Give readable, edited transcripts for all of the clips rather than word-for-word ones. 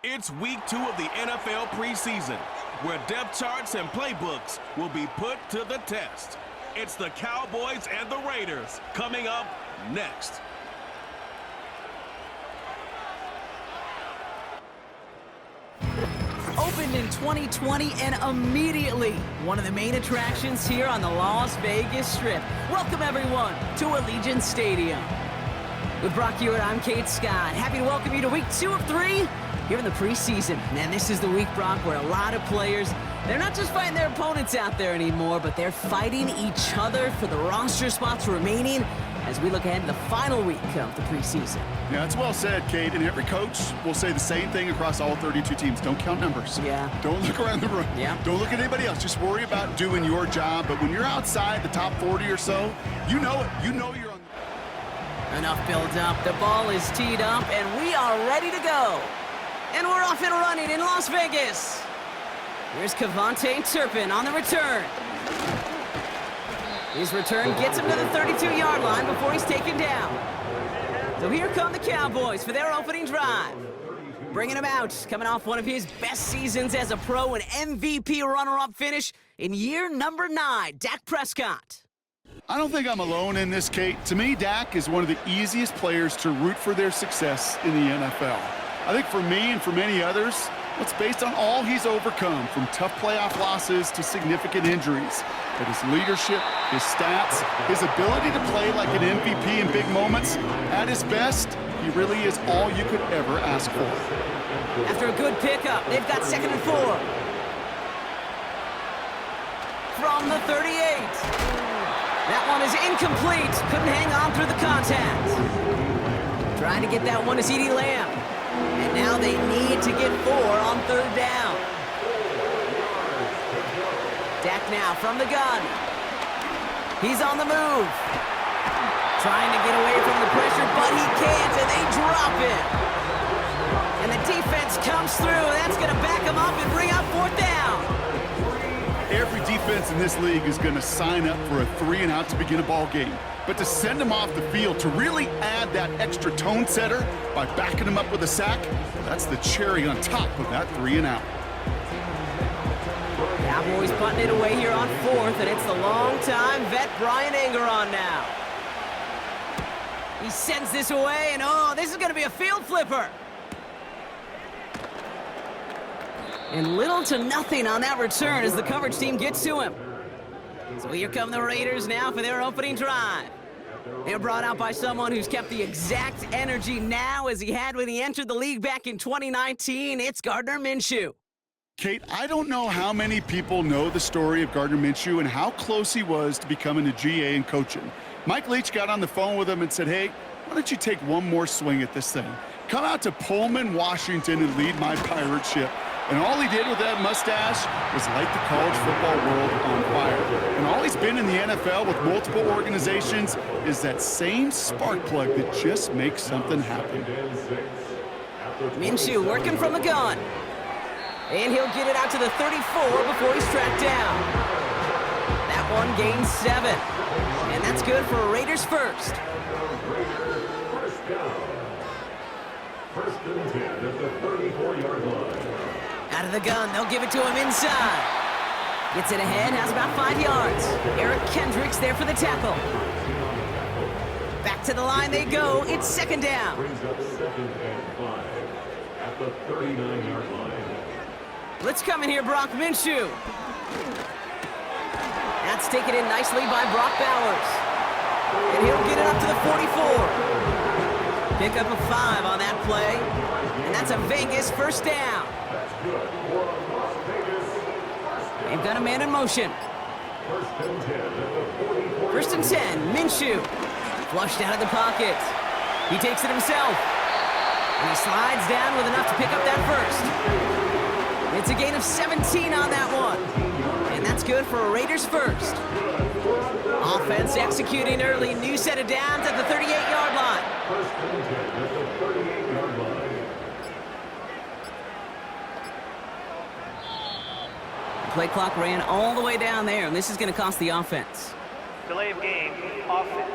It's week 2 of the NFL preseason, where depth charts and playbooks will be put to the test. It's the Cowboys and the Raiders coming up next. Opened in 2020 and immediately one of the main attractions here on the Las Vegas Strip. Welcome everyone to Allegiant Stadium. With Brock Hewitt, I'm Kate Scott. Happy to welcome you to week 2 of 3 here in the preseason. And this is the week, Brock, where a lot of players, they're not just fighting their opponents out there anymore, but they're fighting each other for the roster spots remaining as we look ahead to the final week of the preseason. Yeah, it's well said, Kate, and every coach will say the same thing across all 32 teams. Don't count numbers. Yeah. Don't look around the room. Yeah. Don't look at anybody else. Just worry about doing your job. But when you're outside the top 40 or so, you know it. You know you're on. Enough build up. The ball is teed up, and we are ready to go. And we're off and running in Las Vegas. Here's Kevontae Turpin on the return. His return gets him to the 32-yard line before he's taken down. So here come the Cowboys for their opening drive. Bringing him out, coming off one of his best seasons as a pro, an MVP runner-up finish in year number 9, Dak Prescott. I don't think I'm alone in this, Kate. To me, Dak is one of the easiest players to root for their success in the NFL. I think for me and for many others, it's based on all he's overcome, from tough playoff losses to significant injuries. But his leadership, his stats, his ability to play like an MVP in big moments, at his best, he really is all you could ever ask for. After a good pickup, they've got 2nd and 4. From the 38. That one is incomplete. Couldn't hang on through the contact. Trying to get that one to CeeDee Lamb. And now they need to get 4 on 3rd down. Dak now from the gun. He's on the move. Trying to get away from the pressure, but he can't, and they drop it. And the defense comes through. That's going to back him up and bring up 4th down. Every defense in this league is going to sign up for a 3-and-out to begin a ball game. But to send him off the field, to really add that extra tone setter by backing him up with a sack, that's the cherry on top of that 3-and-out. Cowboys putting it away here on 4th, and it's the long-time vet Brian Anger on now. He sends this away, and oh, this is going to be a field flipper. And little to nothing on that return as the coverage team gets to him. So here come the Raiders now for their opening drive. They're brought out by someone who's kept the exact energy now as he had when he entered the league back in 2019. It's Gardner Minshew. Kate, I don't know how many people know the story of Gardner Minshew and how close he was to becoming a GA and coaching. Mike Leach got on the phone with him and said, hey, why don't you take one more swing at this thing? Come out to Pullman, Washington, and lead my pirate ship. And all he did with that mustache was light the college football world on fire. And all he's been in the NFL with multiple organizations is that same spark plug that just makes something happen. Minshew working from the gun. And he'll get it out to the 34 before he's tracked down. That one gains 7. And that's good for a Raiders first. First and 10 at the 34-yard line. Out of the gun, they'll give it to him inside. Gets it ahead, has about 5 yards. Eric Kendricks there for the tackle. Back to the line they go. It's 2nd down. Brings up 2nd and 5 at the 39-yard line. Let's come in here, Brock Minshew. That's taken in nicely by Brock Bowers. And he'll get it up to the 44. Pick up a 5 on that play. And that's a Vegas first down. They've got a man in motion. First and 10, Minshew. Flushed out of the pocket. He takes it himself. And he slides down with enough to pick up that first. It's a gain of 17 on that one. And that's good for a Raiders first. Offense executing early. New set of downs at the 38-yard line. First and 10 at the 38-yard line. Play clock ran all the way down there, and this is going to cost the offense. Delay of game, offense.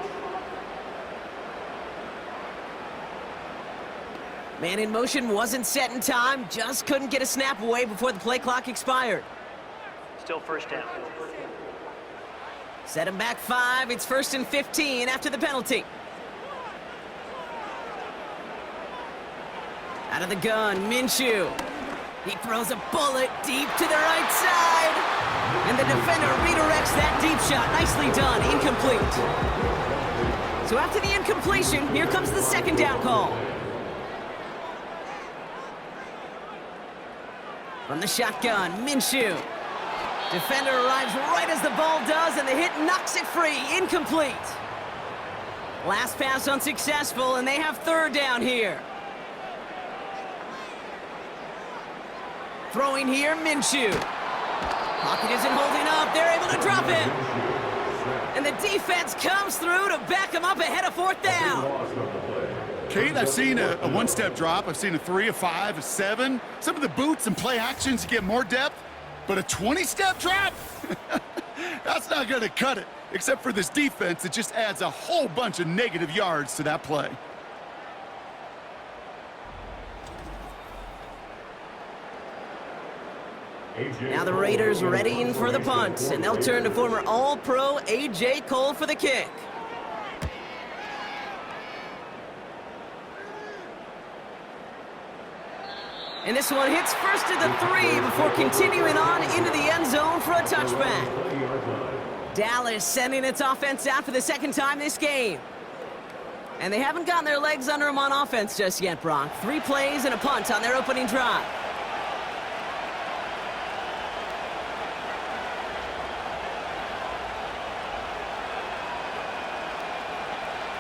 Man in motion wasn't set in time, just couldn't get a snap away before the play clock expired. Still first down. Set him back 5, it's 1st and 15 after the penalty. Out of the gun, Minshew. He throws a bullet deep to the right side. And the defender redirects that deep shot. Nicely done, incomplete. So after the incompletion, here comes the 2nd down call. From the shotgun, Minshew. Defender arrives right as the ball does, and the hit knocks it free. Incomplete. Last pass unsuccessful, and they have 3rd down here. Throwing here, Minshew. Pocket isn't holding up. They're able to drop him. And the defense comes through to back him up ahead of 4th down. Kate, I've seen a one-step drop. I've seen a 3, a 5, a 7. Some of the boots and play actions get more depth, but a 20-step drop? That's not going to cut it, except for this defense that just adds a whole bunch of negative yards to that play. Now the Raiders readying for the punt, and they'll turn to former All-Pro A.J. Cole for the kick. And this one hits first at the 3 before continuing on into the end zone for a touchback. Dallas sending its offense out for the 2nd time this game. And they haven't gotten their legs under them on offense just yet, Brock. 3 plays and a punt on their opening drive.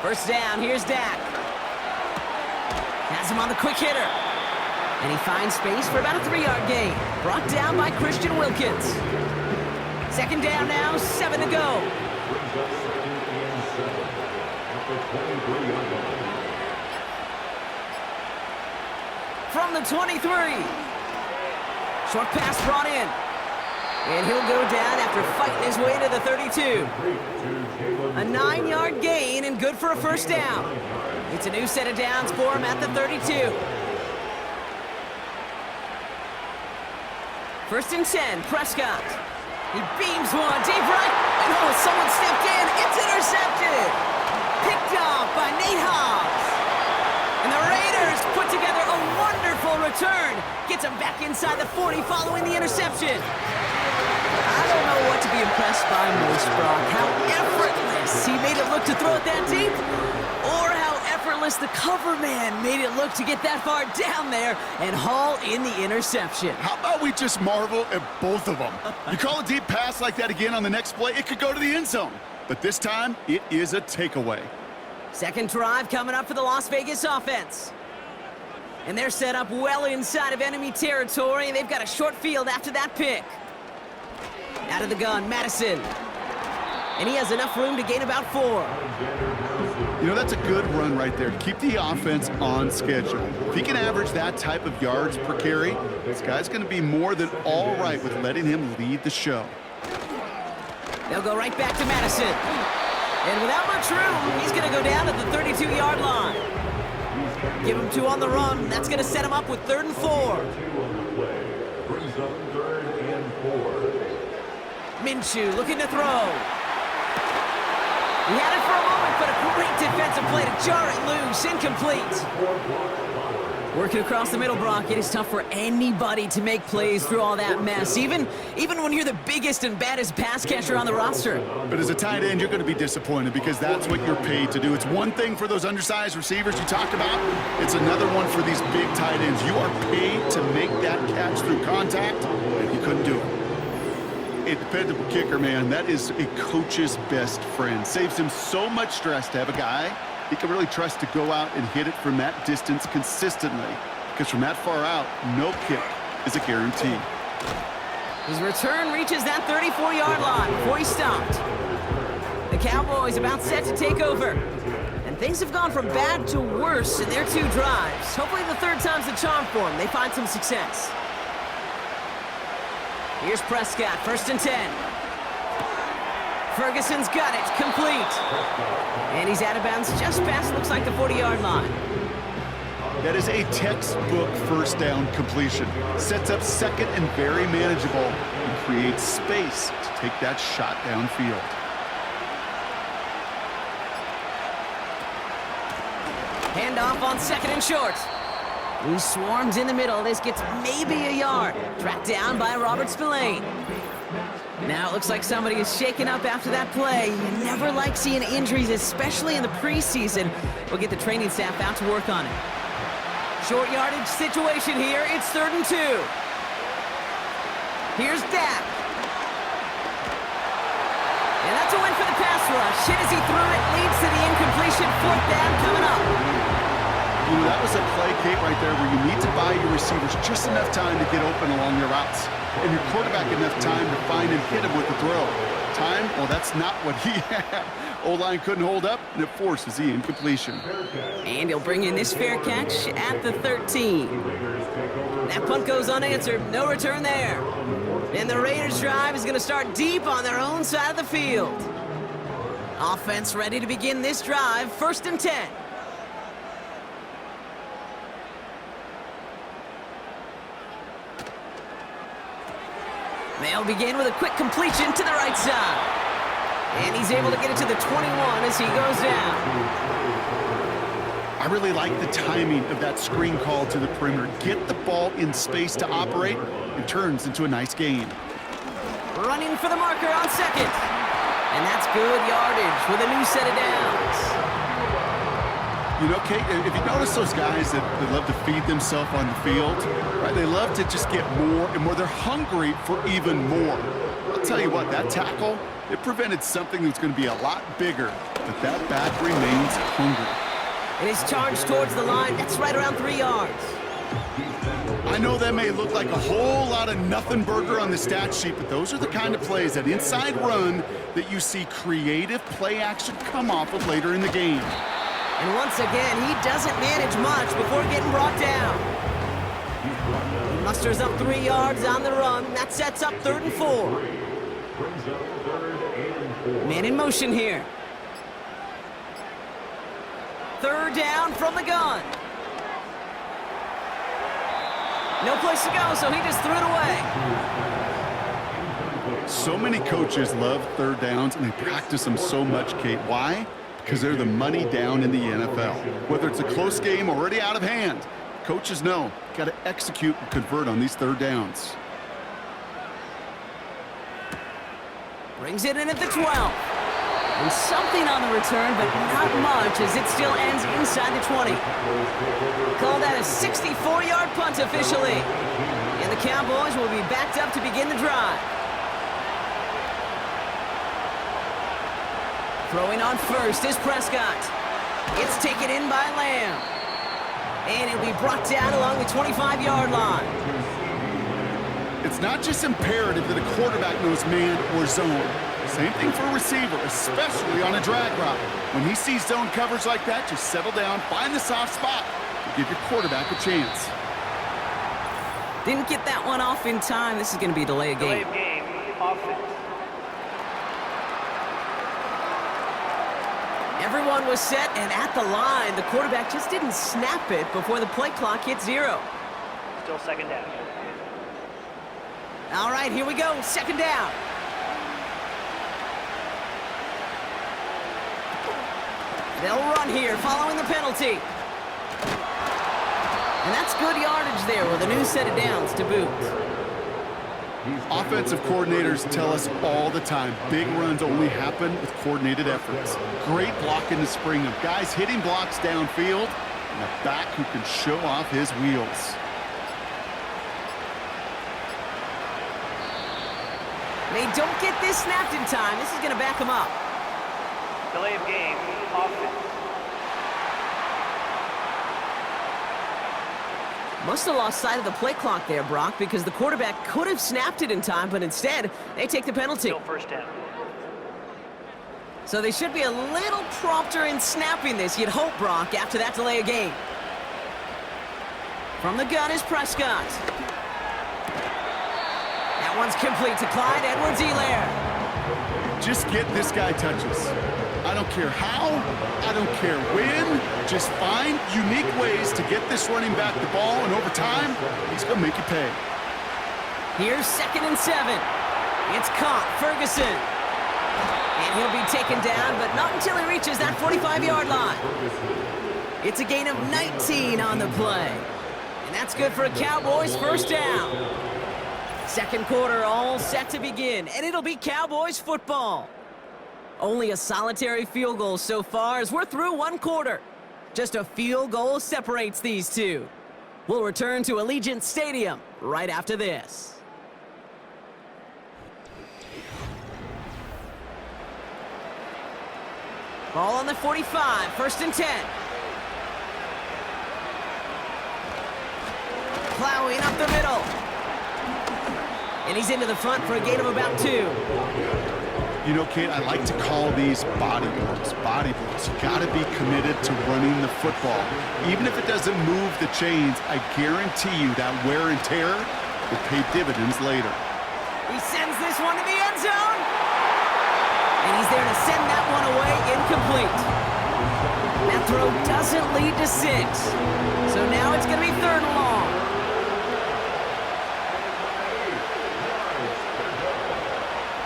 First down, here's Dak. Has him on the quick hitter. And he finds space for about a 3-yard gain. Brought down by Christian Wilkins. 2nd down now, 7 to go. From the 23. Short pass brought in. And he'll go down after fighting his way to the 32. A 9-yard gain and good for a 1st down. It's a new set of downs for him at the 32. 1st and 10, Prescott. He beams one deep right, and oh, someone stepped in. It's intercepted. Picked off by Nate Hobbs. And the Raiders put together a wonderful return. Gets him back inside the 40 following the interception. I don't know what to be impressed by most, Brock. How effortless he made it look to throw it that deep, or how effortless the cover man made it look to get that far down there and haul in the interception. How about we just marvel at both of them? You call a deep pass like that again on the next play, it could go to the end zone. But this time, it is a takeaway. 2nd drive coming up for the Las Vegas offense. And they're set up well inside of enemy territory. They've got a short field after that pick. Out of the gun, Madison. And he has enough room to gain about 4. You know, that's a good run right there to keep the offense on schedule. If he can average that type of yards per carry, this guy's going to be more than all right with letting him lead the show. They'll go right back to Madison. And without much room, he's going to go down at the 32-yard line. Give him 2 on the run. That's going to set him up with 3rd and 4. Minshew looking to throw. He had it for a moment, but a great defensive play to jar it loose. Incomplete. Working across the middle, Brock. It is tough for anybody to make plays through all that mess, even when you're the biggest and baddest pass catcher on the roster. But as a tight end, you're going to be disappointed because that's what you're paid to do. It's one thing for those undersized receivers you talked about. It's another one for these big tight ends. You are paid to make that catch through contact, and you couldn't do it. A dependable kicker, man, that is a coach's best friend. Saves him so much stress to have a guy he can really trust to go out and hit it from that distance consistently. Because from that far out, no kick is a guarantee. His return reaches that 34-yard line before he stopped. The Cowboys about set to take over. And things have gone from bad to worse in their 2 drives. Hopefully the 3rd time's the charm for them. They find some success. Here's Prescott, 1st and 10. Ferguson's got it, complete. And he's out of bounds just past, looks like, the 40-yard line. That is a textbook first down completion. Sets up second and very manageable and creates space to take that shot downfield. Handoff on second and short. He swarms in the middle. This gets maybe a yard. Tracked down by Robert Spillane. Now it looks like somebody is shaken up after that play. You never like seeing injuries, especially in the preseason. We'll get the training staff out to work on it. Short yardage situation here. It's 3rd and 2. Here's Dak. And that's a win for the pass rush. Hit as he threw it. Leads to the incompletion. 4th down coming up. You know, that was a play, Kate, right there where you need to buy your receivers just enough time to get open along your routes. And your quarterback enough time to find and hit him with the throw. Time? Well, that's not what he had. O-line couldn't hold up, and it forces the incompletion. And he'll bring in this fair catch at the 13. That punt goes unanswered. No return there. And the Raiders' drive is going to start deep on their own side of the field. Offense ready to begin this drive. 1st and 10. They'll begin with a quick completion to the right side. And he's able to get it to the 21 as he goes down. I really like the timing of that screen call to the perimeter. Get the ball in space to operate, and turns into a nice gain. Running for the marker on second. And that's good yardage with a new set of downs. You know, Kate, if you notice those guys that love to feed themselves on the field, right? They love to just get more and more. They're hungry for even more. I'll tell you what, that tackle, it prevented something that's going to be a lot bigger, but that back remains hungry. And his charge towards the line, that's right around 3 yards. I know that may look like a whole lot of nothing burger on the stat sheet, but those are the kind of plays, that inside run, that you see creative play action come off of later in the game. And once again, he doesn't manage much before getting brought down. He musters up 3 yards on the run. That sets up 3rd and 4. Man in motion here. 3rd down from the gun. No place to go, so he just threw it away. So many coaches love 3rd downs, and they practice them so much, Kate. Why? Because they're the money down in the NFL. Whether it's a close game already out of hand, coaches know, got to execute and convert on these 3rd downs. Brings it in at the 12. And something on the return, but not much, as it still ends inside the 20. Call that a 64-yard punt officially. And the Cowboys will be backed up to begin the drive. Throwing on first is Prescott. It's taken in by Lamb. And it'll be brought down along the 25-yard line. It's not just imperative that a quarterback knows man or zone. Same thing for a receiver, especially on a drag route. When he sees zone coverage like that, just settle down, find the soft spot, and give your quarterback a chance. Didn't get that one off in time. This is going to be a delay of game. Delay of game. Offense. Everyone was set and at the line. The quarterback just didn't snap it before the play clock hit 0. Still 2nd down. All right, here we go. 2nd down. They'll run here following the penalty. And that's good yardage there with a new set of downs to boot. Offensive coordinators tell us all the time, big runs only happen with coordinated efforts. Great block in the spring of guys hitting blocks downfield and a back who can show off his wheels. They don't get this snapped in time. This is going to back them up. Delay of game. Offense. Must have lost sight of the play clock there, Brock, because the quarterback could have snapped it in time, but instead, they take the penalty. Still 1st down. So they should be a little prompter in snapping this, you'd hope, Brock, after that delay of game. From the gun is Prescott. That one's complete to Clyde Edwards-Helaire. Just get this guy touches. I don't care how, I don't care when. Just find unique ways to get this running back the ball, and over time, he's going to make you pay. Here's 2nd and 7. It's caught, Ferguson. And he'll be taken down, but not until he reaches that 45-yard line. It's a gain of 19 on the play. And that's good for a Cowboys first down. Second quarter all set to begin, and it'll be Cowboys football. Only a solitary field goal so far as we're through one quarter. Just a field goal separates these two. We'll return to Allegiant Stadium right after this. Ball on the 45, 1st and 10. Plowing up the middle. And he's into the front for a gain of about 2. You know, Kate, I like to call these body blows. Body blows. You got to be committed to running the football. Even if it doesn't move the chains, I guarantee you that wear and tear will pay dividends later. He sends this one to the end zone. And he's there to send that one away incomplete. That throw doesn't lead to 6. So now it's going to be 3rd and long.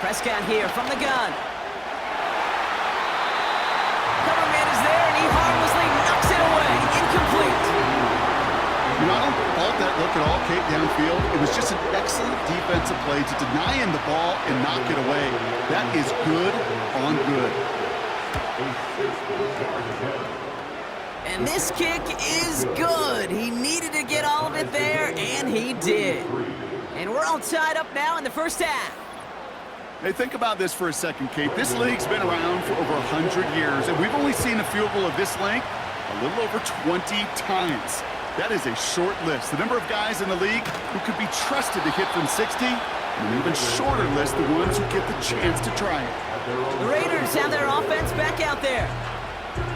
Prescott here from the gun. Cover man is there, and he harmlessly knocks it away. Incomplete. You know, I don't fault that look at all, Kate, downfield. It was just an excellent defensive play to deny him the ball and knock it away. That is good on good. And this kick is good. He needed to get all of it there, and he did. And we're all tied up now in the first half. Hey, think about this for a second, Kate. This league's been around for over 100 years, and we've only seen a field goal of this length a little over 20 times. That is a short list. The number of guys in the league who could be trusted to hit from 60, and an even shorter list the ones who get the chance to try it. The Raiders have their offense back out there.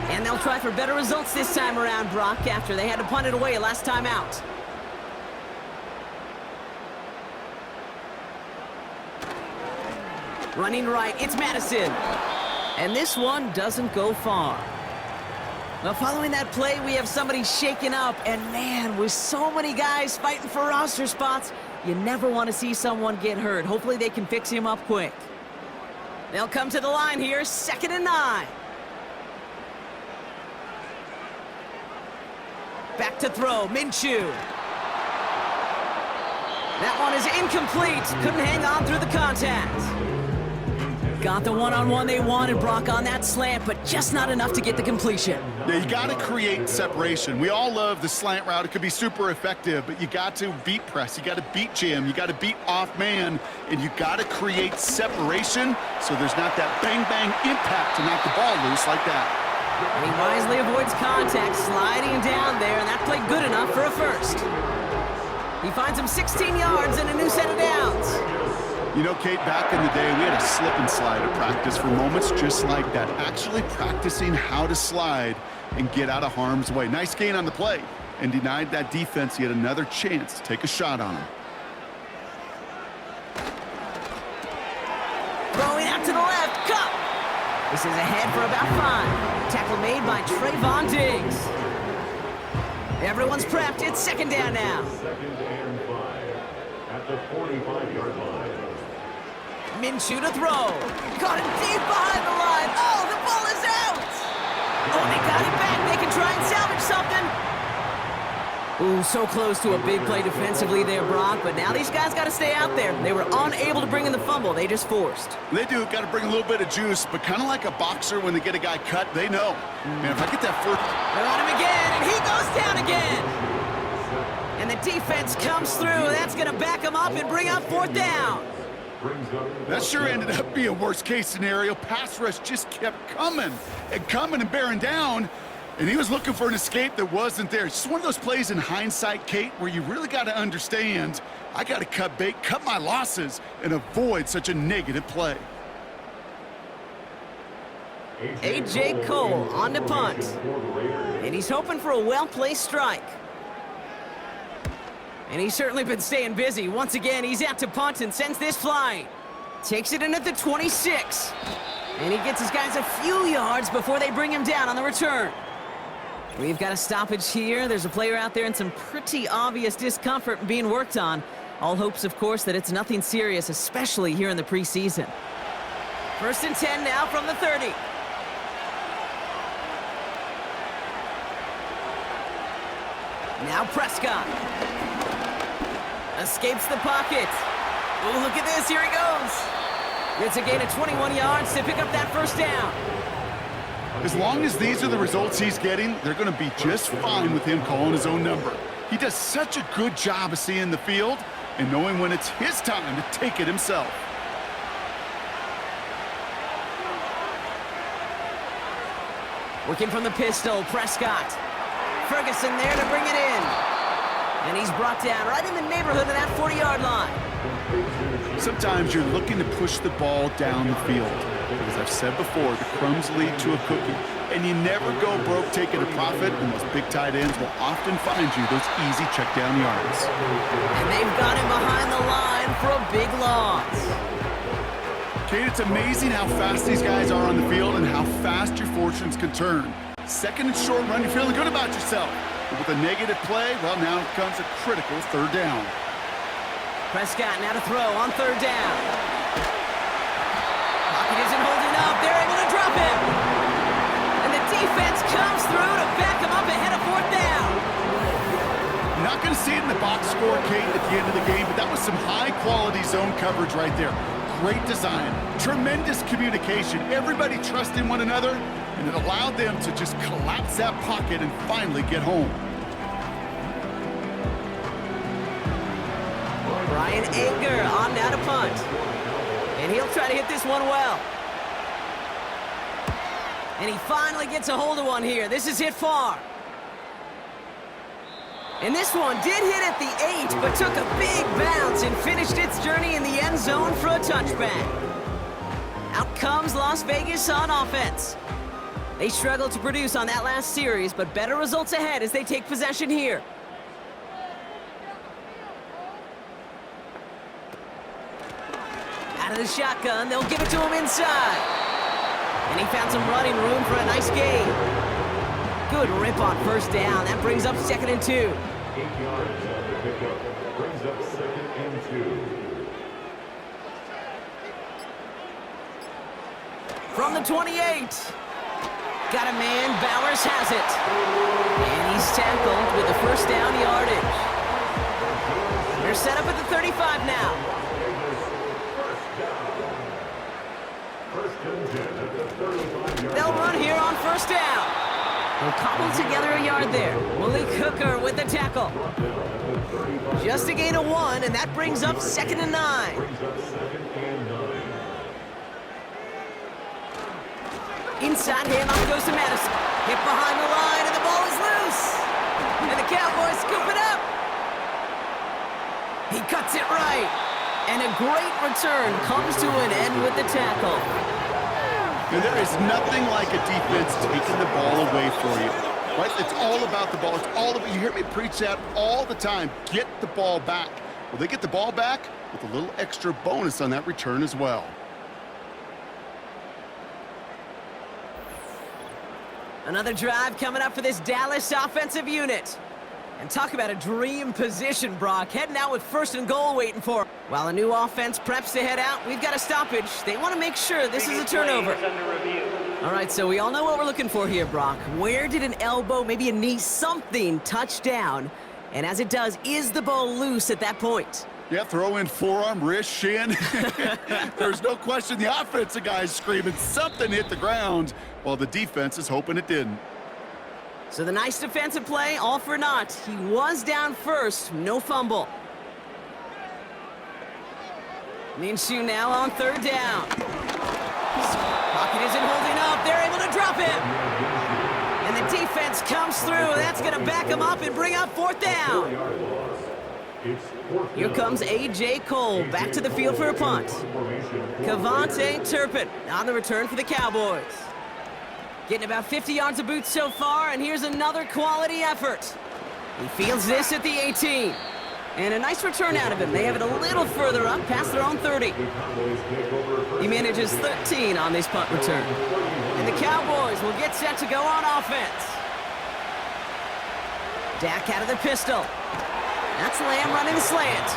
And they'll try for better results this time around, Brock, after they had to punt it away last time out. Running right, it's Madison. And this one doesn't go far. Well, following that play, we have somebody shaken up. And man, with so many guys fighting for roster spots, you never want to see someone get hurt. Hopefully they can fix him up quick. They'll come to the line here, 2nd and 9. Back to throw, Minshew. That one is incomplete. Couldn't hang on through the contact. Got the one-on-one they wanted, Brock, on that slant, but just not enough to get the completion. Yeah, you got to create separation. We all love the slant route. It could be super effective, but you got to beat press. You got to beat jam. You got to beat off man, and you got to create separation so there's not that bang-bang impact to knock the ball loose like that. And he wisely avoids contact, sliding down there, and that played good enough for a first. He finds him 16 yards and a new set of downs. You know, Kate, back in the day, we had a slip and slide at practice for moments just like that. Actually practicing how to slide and get out of harm's way. Nice gain on the play, and denied that defense yet another chance to take a shot on him. Throwing out to the left, Cup. This is ahead for about 5. Tackle made by Trayvon Diggs. Everyone's prepped. It's 2nd down now. 2nd and 5 at the 45-yard line. Minshew to throw. Caught him deep behind the line. Oh, the ball is out. Oh, they got it back. They can try and salvage something. Ooh, so close to a big play defensively there, Brock, but now these guys got to stay out there. They were unable to bring in the fumble. They just forced. They do. Got to bring a little bit of juice, but kind of like a boxer when they get a guy cut, they know. Man, if I get that first... They're on him again, and he goes down again. And the defense comes through. That's going to back him up and bring up 4th down. That sure ended up being a worst-case scenario. Pass rush just kept coming and bearing down, and he was looking for an escape that wasn't there. It's just one of those plays in hindsight, Kate, where you really got to understand, I got to cut bait, cut my losses, and avoid such a negative play. A.J. Cole on the punt, and he's hoping for a well-placed strike. And he's certainly been staying busy. Once again, he's out to punt and sends this flying. Takes it in at the 26. And he gets his guys a few yards before they bring him down on the return. We've got a stoppage here. There's a player out there in some pretty obvious discomfort being worked on. All hopes, of course, that it's nothing serious, especially here in the preseason. 1st and 10 now from the 30. Now Prescott. Escapes the pocket. Oh, look at this. Here he goes. It's a gain of 21 yards to pick up that first down. As long as these are the results he's getting, they're going to be just fine with him calling his own number. He does such a good job of seeing the field and knowing when it's his time to take it himself. Working from the pistol, Prescott. Ferguson there to bring it in. And he's brought down right in the neighborhood of that 40-yard line. Sometimes you're looking to push the ball down the field. As I've said before, the crumbs lead to a cookie. And you never go broke taking a profit, and those big tight ends will often find you those easy check down yards. And they've got him behind the line for a big loss. Kate, it's amazing how fast these guys are on the field and how fast your fortunes can turn. 2nd and short run, you're feeling good about yourself. But with a negative play, well, now comes a critical 3rd down. Prescott now to throw on 3rd down. Pocket isn't holding up. They're able to drop him. And the defense comes through to back him up ahead of 4th down. You're not going to see it in the box score, Kate, at the end of the game, but that was some high-quality zone coverage right there. Great design, tremendous communication, everybody trusting one another, and it allowed them to just collapse that pocket and finally get home. Brian Anger on now to punt. And he'll try to hit this one well. And he finally gets a hold of one here. This is hit far. And this one did hit at the 8, but took a big bounce and finished its journey in the end zone for a touchback. Out comes Las Vegas on offense. They struggled to produce on that last series, but better results ahead as they take possession here. Out of the shotgun, they'll give it to him inside. And he found some running room for a nice gain. Good rip on 1st down. That brings up 2nd and 2. 8 yards on the pickup. Brings up 2nd and 2. From the 28. Got a man. Bowers has it. And he's tackled with the 1st down yardage. They're set up at the 35 now. They'll run here on 1st down. They'll cobble together a yard there. Malik Hooker with the tackle. Just a gain of 1, and that brings up 2nd and 9. Inside handoff goes to Madison. Hit behind the line, and the ball is loose. And the Cowboys scoop it up. He cuts it right. And a great return comes to an end with the tackle. And there is nothing like a defense taking the ball away for you, right? It's all about the ball. It's all about, you hear me preach that all the time. Get the ball back. Well, they get the ball back with a little extra bonus on that return as well. Another drive coming up for this Dallas offensive unit. And talk about a dream position, Brock. Heading out with 1st and goal waiting for him. While a new offense preps to head out, we've got a stoppage. They want to make sure this is a turnover. All right, so we all know what we're looking for here, Brock. Where did an elbow, maybe a knee, something touch down? And as it does, is the ball loose at that point? Yeah, throw in forearm, wrist, shin. There's no question the offensive guy's screaming something hit the ground while the defense is hoping it didn't. So the nice defensive play, all for naught. He was down first, no fumble. Minshew now on 3rd down. Pocket isn't holding up. They're able to drop him. And the defense comes through. That's going to back him up and bring up 4th down. Here comes A.J. Cole back to the field for a punt. Kavontae Turpin on the return for the Cowboys. Getting about 50 yards of boots so far, and here's another quality effort. He fields this at the 18. And a nice return out of him. They have it a little further up, past their own 30. He manages 13 on this punt return. And the Cowboys will get set to go on offense. Dak out of the pistol. That's Lamb running the slant.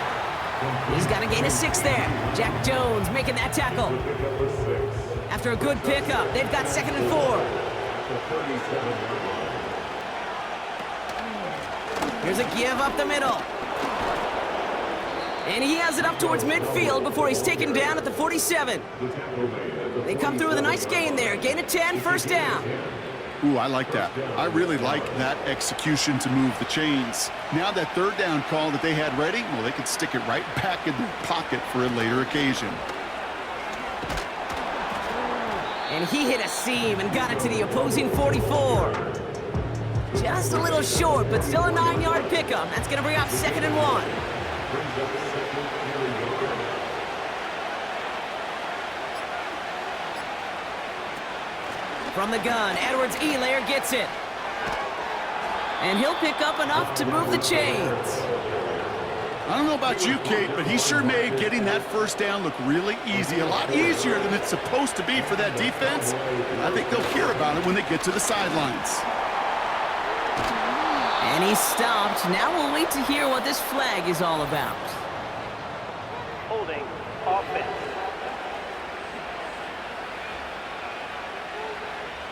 He's got a gain of 6 there. Jack Jones making that tackle. After a good pickup, they've got 2nd and 4. Here's a give up the middle. And he has it up towards midfield before he's taken down at the 47. They come through with a nice gain there. Gain of 10, first down. Ooh, I like that. I really like that execution to move the chains. Now that 3rd down call that they had ready, well, they could stick it right back in their pocket for a later occasion. And he hit a seam and got it to the opposing 44. Just a little short, but still a 9-yard pickup. That's going to bring up 2nd and 1. From the gun, Edwards-Helaire gets it. And he'll pick up enough to move the chains. I don't know about you, Kate, but he sure made getting that 1st down look really easy. A lot easier than it's supposed to be for that defense. I think they'll hear about it when they get to the sidelines. And he stopped. Now we'll wait to hear what this flag is all about. Holding offense.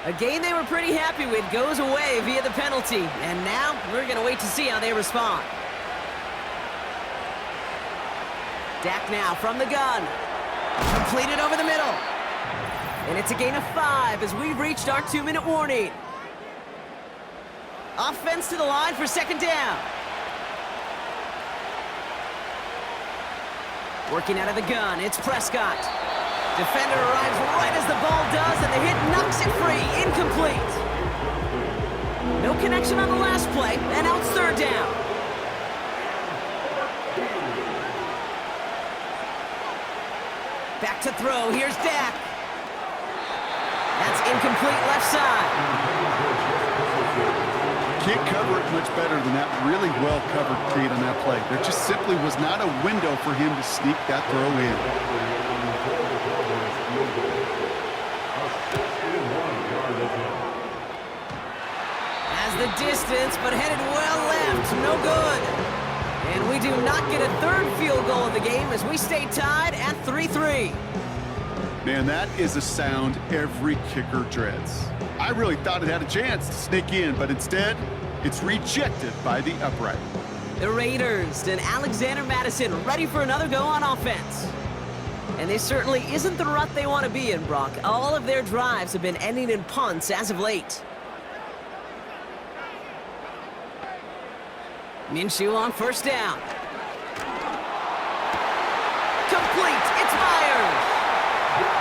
A game they were pretty happy with goes away via the penalty. And now we're going to wait to see how they respond. Dak now from the gun. Completed over the middle. And it's a gain of 5 as we've reached our 2-minute warning. Offense to the line for 2nd down. Working out of the gun, it's Prescott. Defender arrives right as the ball does, and the hit knocks it free. Incomplete. No connection on the last play, and now it's 3rd down. Back to throw, here's Dak. That's incomplete left side. Can't cover it much better than that. Really well covered, Kate, on that play. There just simply was not a window for him to sneak that throw in. Has the distance, but headed well left. No good. And we do not get a 3rd field goal of the game as we stay tied at 3-3. Man, that is a sound every kicker dreads. I really thought it had a chance to sneak in, but instead, it's rejected by the upright. The Raiders and Alexander Madison ready for another go on offense. And this certainly isn't the rut they want to be in, Brock. All of their drives have been ending in punts as of late. Minshew on 1st down. Complete. It's Myers.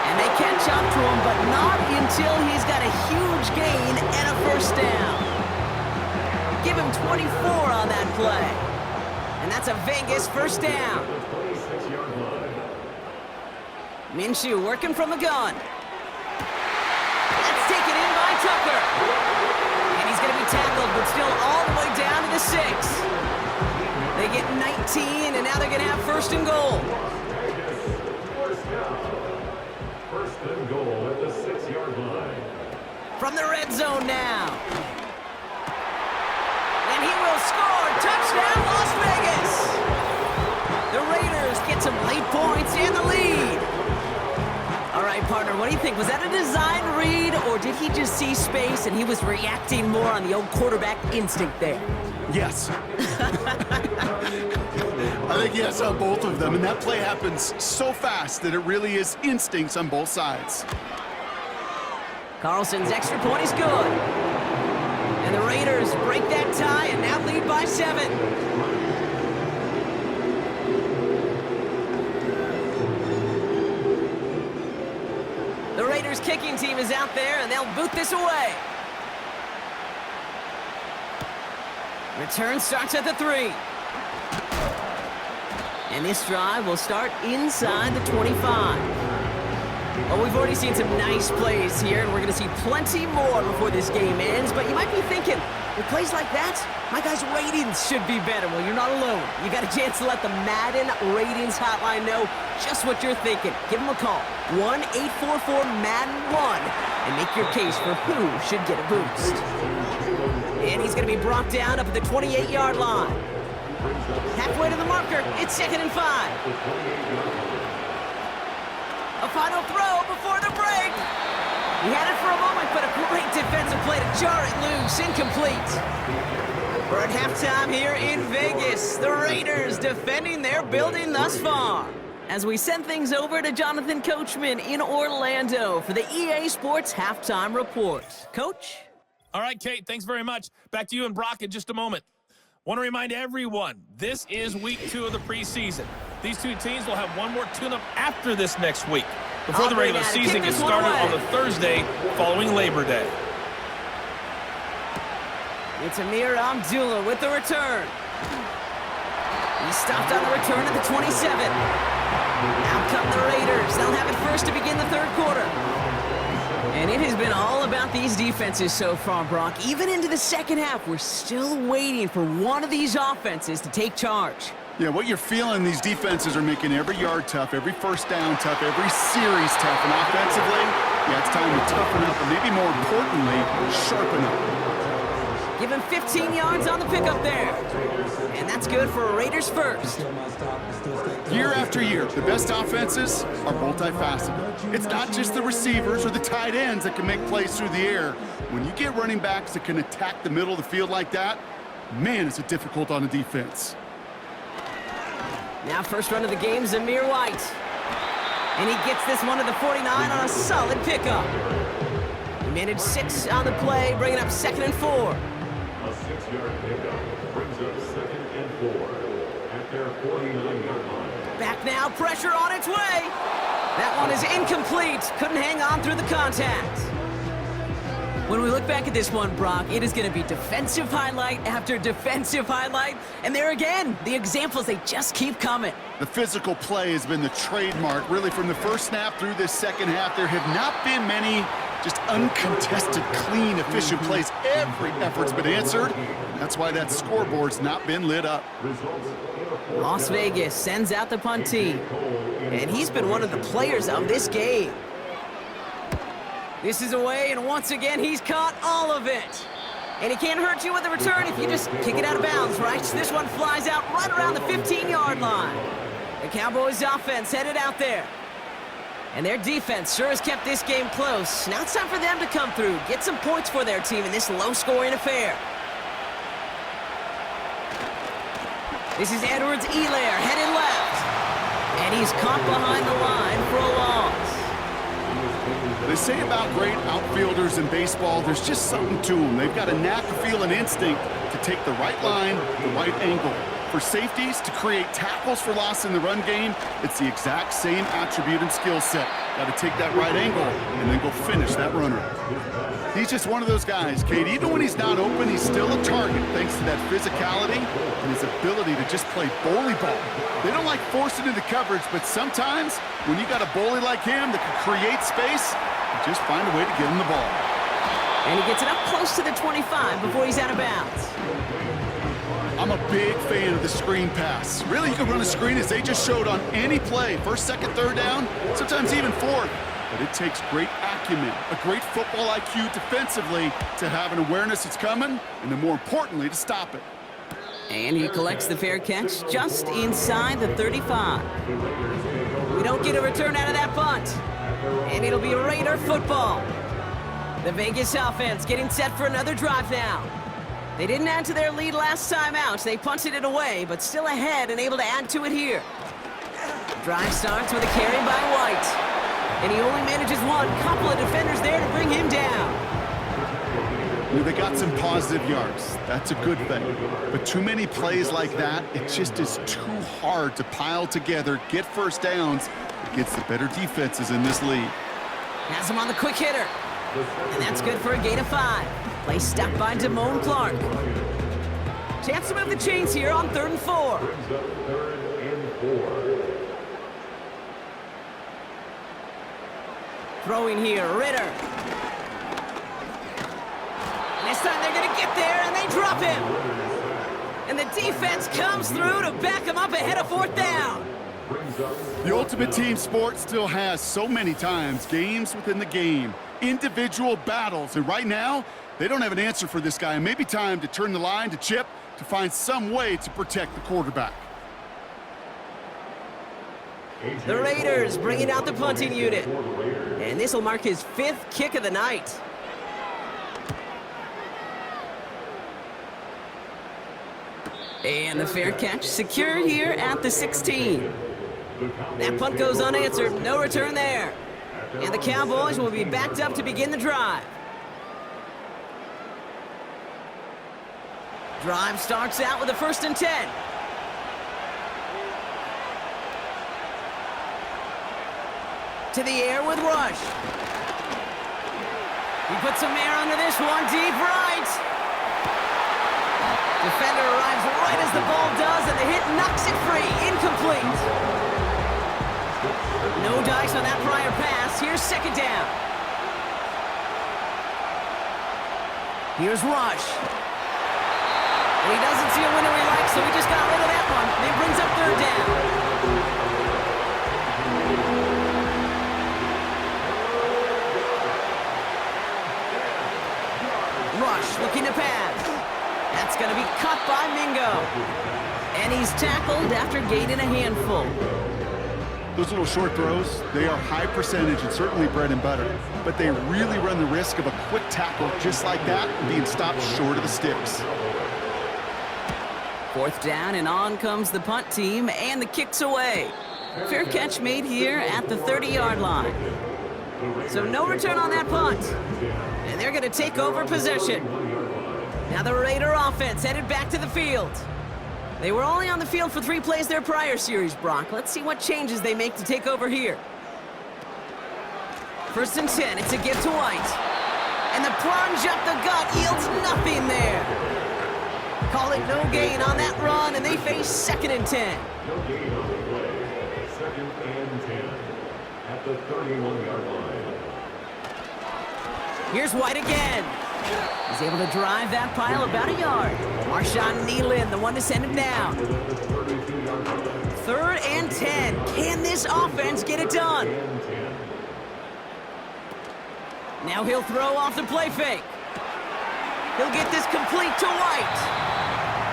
And they catch up to him, but not until he's got a huge gain and a 1st down. Give him 24 on that play. And that's a Vegas 1st down. Minshew working from the gun. That's taken in by Tucker. And he's going to be tackled, but still all the way down to the 6. They get 19, and now they're going to have 1st and goal. First and goal at the 6-yard line. From the red zone now. And he will score. Touchdown, Las Vegas. The Raiders get some late points and the lead. All right, partner, what do you think? Was that a design read, or did he just see space and he was reacting more on the old quarterback instinct there? Yes. I think yes on both of them, and that play happens so fast that it really is instincts on both sides. Carlson's extra point is good. And the Raiders break that tie and now lead by 7. The Raiders kicking team is out there, and they'll boot this away. Return starts at the 3. And this drive will start inside the 25. Well, we've already seen some nice plays here, and we're going to see plenty more before this game ends. But you might be thinking, with plays like that, my guys' ratings should be better. Well, you're not alone. You got a chance to let the Madden ratings hotline know just what you're thinking. Give them a call, 1-844-MADDEN-1, and make your case for who should get a boost. And he's going to be brought down up at the 28-yard line. Halfway to the marker, it's 2nd and 5. A final throw before the break. He had it for a moment, but a great defensive play to jar it loose. Incomplete. We're at halftime here in Vegas. The Raiders defending their building thus far. As we send things over to Jonathan Coachman in Orlando for the EA Sports Halftime Report. Coach? All right, Kate, thanks very much. Back to you and Brock in just a moment. Want to remind everyone, this is week 2 of the preseason. These two teams will have one more tune-up after this next week, before the regular season gets started on the Thursday following Labor Day. It's Amir Abdullah with the return. He stopped on the return at the 27. Out come the Raiders. They'll have it first to begin the third quarter. And it has been all about these defenses so far, Brock. Even into the second half, we're still waiting for one of these offenses to take charge. Yeah, what you're feeling, these defenses are making every yard tough, every first down tough, every series tough. And offensively, yeah, it's time to toughen up, and maybe more importantly, sharpen up. Give him 15 yards on the pickup there. And that's good for a Raiders first. Year after year, the best offenses are multifaceted. It's not just the receivers or the tight ends that can make plays through the air. When you get running backs that can attack the middle of the field like that, man, is it difficult on a defense. Now first run of the game, Zamir White. And he gets this one to the 49 on a solid pickup. He managed 6 on the play, bringing up 2nd and 4. A 6-yard pickup brings up 2nd and 4 at their 49-yard line. Back now, pressure on its way. That one is incomplete. Couldn't hang on through the contact. When we look back at this one, Brock, it is going to be defensive highlight after defensive highlight. And there again, the examples, they just keep coming. The physical play has been the trademark. Really, from the first snap through this second half, there have not been many just uncontested, clean, efficient plays. Every effort's been answered. That's why that scoreboard's not been lit up. Las Vegas sends out the punt team. And he's been one of the players of this game. This is away, and once again, he's caught all of it. And he can't hurt you with a return if you just kick it out of bounds, right? This one flies out right around the 15-yard line. The Cowboys offense headed out there. And their defense sure has kept this game close. Now it's time for them to come through, get some points for their team in this low-scoring affair. This is Edwards-Helaire headed left. And he's caught behind the line for a loss. They say about great outfielders in baseball, there's just something to them. They've got a knack, a feel, and instinct to take the right line, the right angle. For safeties, to create tackles for loss in the run game, it's the exact same attribute and skill set. Got to take that right angle and then go finish that runner. He's just one of those guys, Kate. Even when he's not open, he's still a target thanks to that physicality and his ability to just play bully ball. They don't like forcing into coverage, but sometimes when you got a bully like him that can create space, you just find a way to get him the ball. And he gets it up close to the 25 before he's out of bounds. I'm a big fan of the screen pass. Really, you can run a screen as they just showed on any play. First, second, third down, sometimes even fourth. But it takes great acumen, a great football IQ defensively to have an awareness it's coming, and then more importantly, to stop it. And he collects the fair catch just inside the 35. We don't get a return out of that punt. And it'll be a Raider football. The Vegas offense getting set for another drive now. They didn't add to their lead last time out. They punted it away, but still ahead and able to add to it here. Drive starts with a carry by White. And he only manages one. Couple of defenders there to bring him down. They got some positive yards. That's a good thing. But too many plays like that, it just is too hard to pile together, get first downs against the better defenses in this league. Has him on the quick hitter. And that's good for a gain of 5. Play stopped by Damone Clark. Chance to move the chains here on 3rd and 4. Throwing here, Ritter. This time they're going to get there, and they drop him. And the defense comes through to back him up ahead of 4th down. The ultimate team sport still has so many times games within the game, individual battles, and right now, they don't have an answer for this guy. It may be time to turn the line to Chip to find some way to protect the quarterback. The Raiders bringing out the punting unit. And this will mark his 5th kick of the night. And the fair catch secure here at the 16. That punt goes unanswered. No return there. And the Cowboys will be backed up to begin the drive. Drive starts out with a 1st and 10. To the air with Rush. He puts some air under this one, deep right. Defender arrives right as the ball does, and the hit knocks it free. Incomplete. No dice on that prior pass. Here's 2nd down. Here's Rush. And he doesn't see a winner he likes, so he just got rid of that one. And it brings up 3rd down. Rush looking to pass. That's going to be cut by Mingo. And he's tackled after gaining a handful. Those little short throws, they are high percentage and certainly bread and butter, but they really run the risk of a quick tackle just like that and being stopped short of the sticks. 4th down, and on comes the punt team, and the kick's away. Fair catch made here at the 30-yard line. So no return on that punt. And they're going to take over possession. Now the Raider offense headed back to the field. They were only on the field for 3 plays their prior series, Brock. Let's see what changes they make to take over here. 1st and 10, it's a give to White. And the plunge up the gut yields nothing there. Call it no gain on that run, and they face 2nd and 10. No gain on the play. 2nd and 10 at the 31-yard line. Here's White again. He's able to drive that pile about a yard. Marshawn Nealon, the one to send him down. 3rd and 10. Can this offense get it done? Now he'll throw off the play fake. He'll get this complete to White.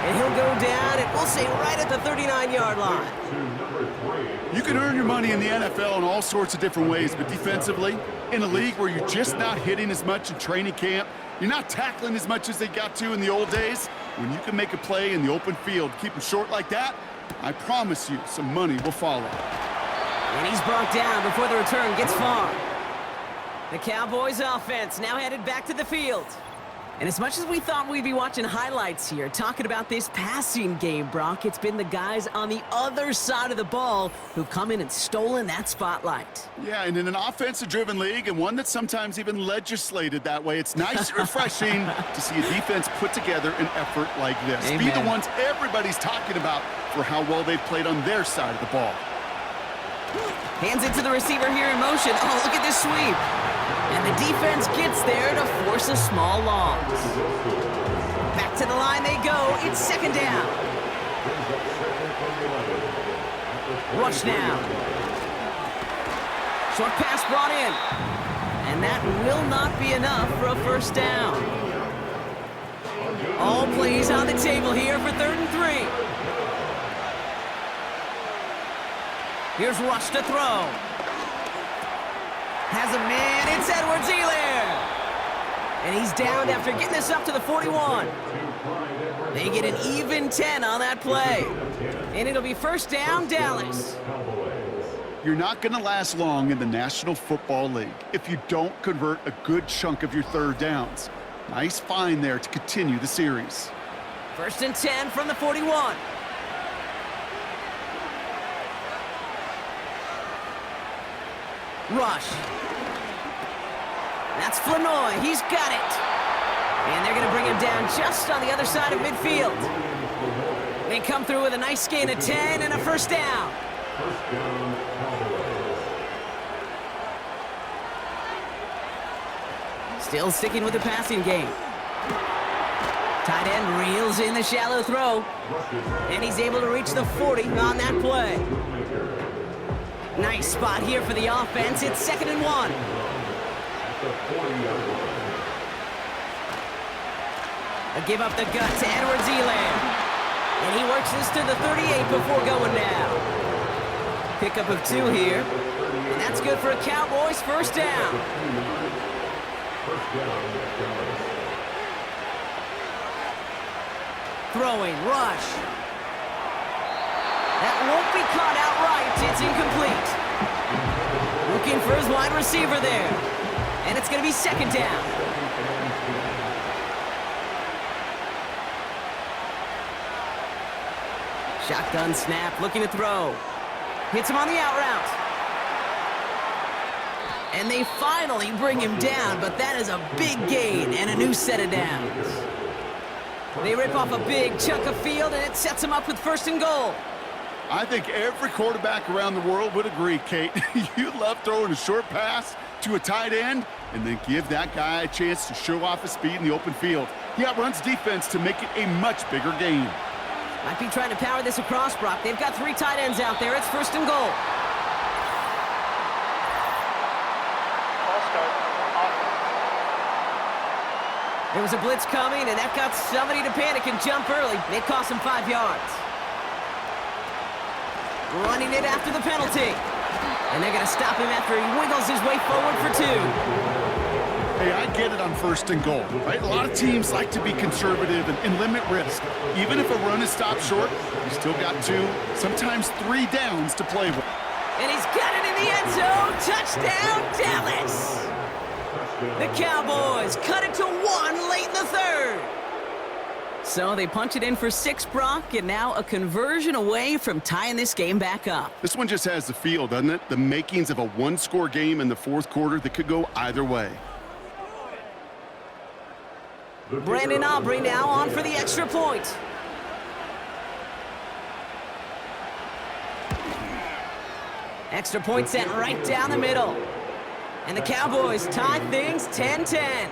And he'll go down, and we'll say right at the 39-yard line. You can earn your money in the NFL in all sorts of different ways, but defensively, in a league where you're just not hitting as much in training camp, you're not tackling as much as they got to in the old days, when you can make a play in the open field, keep them short like that, I promise you some money will follow. And he's brought down before the return gets far. The Cowboys offense now headed back to the field. And as much as we thought we'd be watching highlights here, talking about this passing game, Brock, it's been the guys on the other side of the ball who've come in and stolen that spotlight. Yeah, and in an offensive-driven league, and one that's sometimes even legislated that way, it's nice and refreshing to see a defense put together an effort like this. Amen. Be the ones everybody's talking about for how well they've played on their side of the ball. Hands it to the receiver here in motion. Oh, look at this sweep. And the defense gets there to force a small loss. Back to the line they go. It's 2nd down. Rush now. Short pass brought in. And that will not be enough for a 1st down. All plays on the table here for 3rd and 3. Here's Rush to throw. Has a man, it's Edwards-Helaire. And he's down after getting this up to the 41. They get an even 10 on that play. And it'll be 1st down, Dallas. You're not going to last long in the National Football League if you don't convert a good chunk of your 3rd downs. Nice find there to continue the series. 1st and 10 from the 41. Rush. That's Flanoy. He's got it. And they're going to bring him down just on the other side of midfield. They come through with a nice gain of 10 and a 1st down. Still sticking with the passing game. Tight end reels in the shallow throw. And he's able to reach the 40 on that play. Nice spot here for the offense. It's 2nd and 1. A give up the gut to Edwards-Helaire. And he works this to the 38 before going down. Pickup of 2 here. And that's good for a Cowboys first down. Throwing, rush. That won't be caught outright. It's incomplete. Looking for his wide receiver there. And it's going to be 2nd down. Shotgun snap, looking to throw. Hits him on the out route. And they finally bring him down, but that is a big gain and a new set of downs. They rip off a big chunk of field, and it sets him up with 1st and goal. I think every quarterback around the world would agree, Kate. You love throwing a short pass to a tight end and then give that guy a chance to show off his speed in the open field. He outruns defense to make it a much bigger gain. Might be trying to power this across, Brock. They've got 3 tight ends out there. It's 1st and goal. Ball start. Offense. There was a blitz coming, and that got somebody to panic and jump early. It cost him 5 yards. Running it after the penalty. And they're going to stop him after he wiggles his way forward for 2. Hey, I get it on 1st and goal, right? A lot of teams like to be conservative and limit risk. Even if a run is stopped short, you still got 2, sometimes 3 downs to play with. And he's got it in the end zone. Touchdown, Dallas. The Cowboys cut it to 1 late in the 3rd. So they punch it in for 6, Brock, and now a conversion away from tying this game back up. This one just has the feel, doesn't it? The makings of a 1-score game in the 4th quarter that could go either way. Brandon Aubrey now on for the extra point. Extra point sent right down the middle. And the Cowboys tie things 10-10.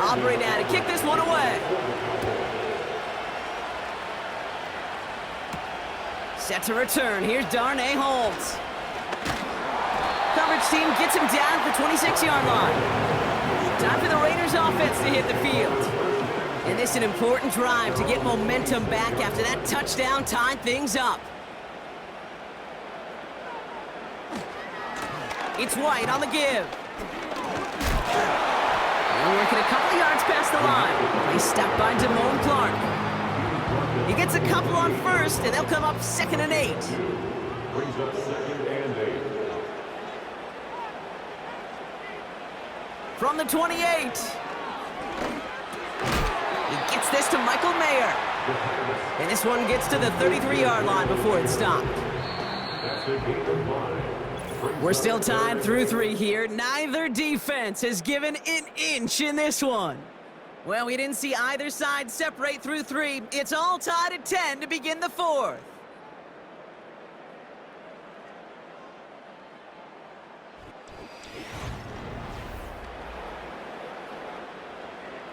Aubrey now to kick this one away. Set to return. Here's Darnay Holmes. Coverage team gets him down at the 26-yard line. Time for the Raiders offense to hit the field. And this is an important drive to get momentum back after that touchdown tied things up. It's White on the give. And working a couple of yards past the line. He's stopped by Damone Clark. He gets a couple on 1st, and they'll come up 2nd and 8. Brings up 2nd and 8. From the 28. He gets this to Michael Mayer. And this one gets to the 33-yard line before it's stopped. We're still tied through 3 here. Neither defense has given an inch in this one. Well, we didn't see either side separate through 3. It's all tied at 10 to begin the 4th.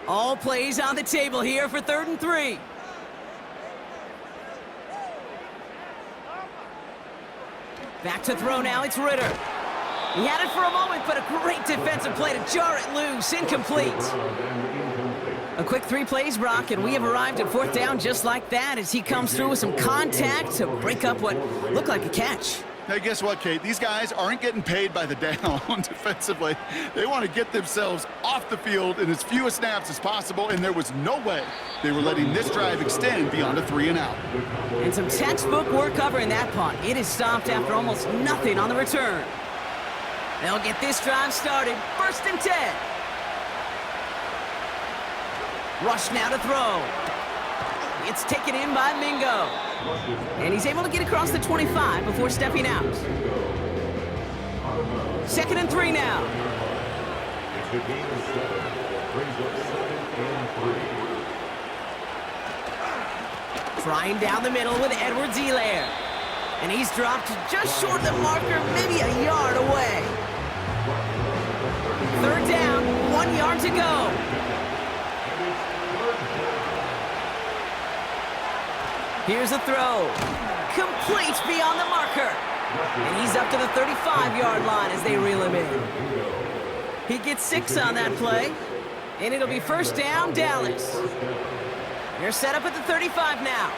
All plays on the table here for 3rd and 3. Back to throw now, it's Ritter. He had it for a moment, but a great defensive play to jar it loose. Incomplete. A quick 3 plays, Brock, and we have arrived at 4th down just like that as he comes through with some contact to break up what looked like a catch. Hey, guess what, Kate? These guys aren't getting paid by the down defensively. They want to get themselves off the field in as few snaps as possible, and there was no way they were letting this drive extend beyond a 3-and-out. And some textbook work covering that punt. It is stopped after almost nothing on the return. They'll get this drive started. 1st and 10. Rush now to throw. It's taken in by Mingo. And he's able to get across the 25 before stepping out. 2nd and 3 now. It's a gain of 7. Brings up 2nd and 3. Trying down the middle with Edwards-Helaire. And he's dropped just short of the marker, maybe a yard away. Third down, 1 yard to go. Here's a throw. Complete beyond the marker. And he's up to the 35-yard line as they reel him in. He gets 6 on that play. And it'll be first down, Dallas. They're set up at the 35 now.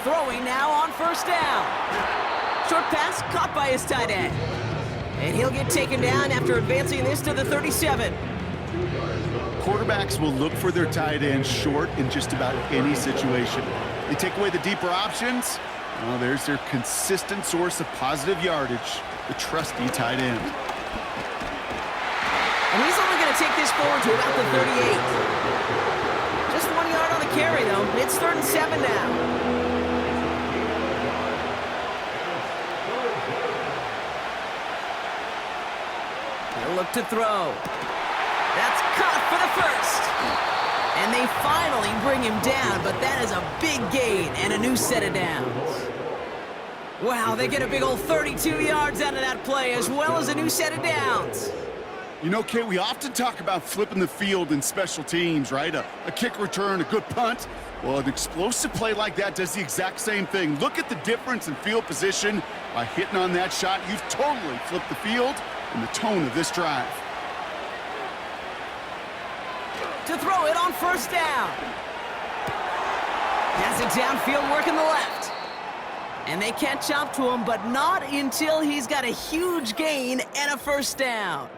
Throwing now on first down. Short pass caught by his tight end. And he'll get taken down after advancing this to the 37. Quarterbacks will look for their tight end short in just about any situation. They take away the deeper options. Well, there's their consistent source of positive yardage, the trusty tight end. And he's only going to take this forward to about the 38. Just 1 yard on the carry, though. It's 3rd and 7 now. He'll look to throw. That's caught for the first. And they finally bring him down, but that is a big gain and a new set of downs. Wow, they get a big old 32 yards out of that play, as well as a new set of downs. You know, Kate, we often talk about flipping the field in special teams, right? A kick return, a good punt. Well, an explosive play like that does the exact same thing. Look at the difference in field position. By hitting on that shot, you've totally flipped the field and the tone of this drive. To throw it on first down. Has it downfield working the left. And they catch up to him, but not until he's got a huge gain and a first down.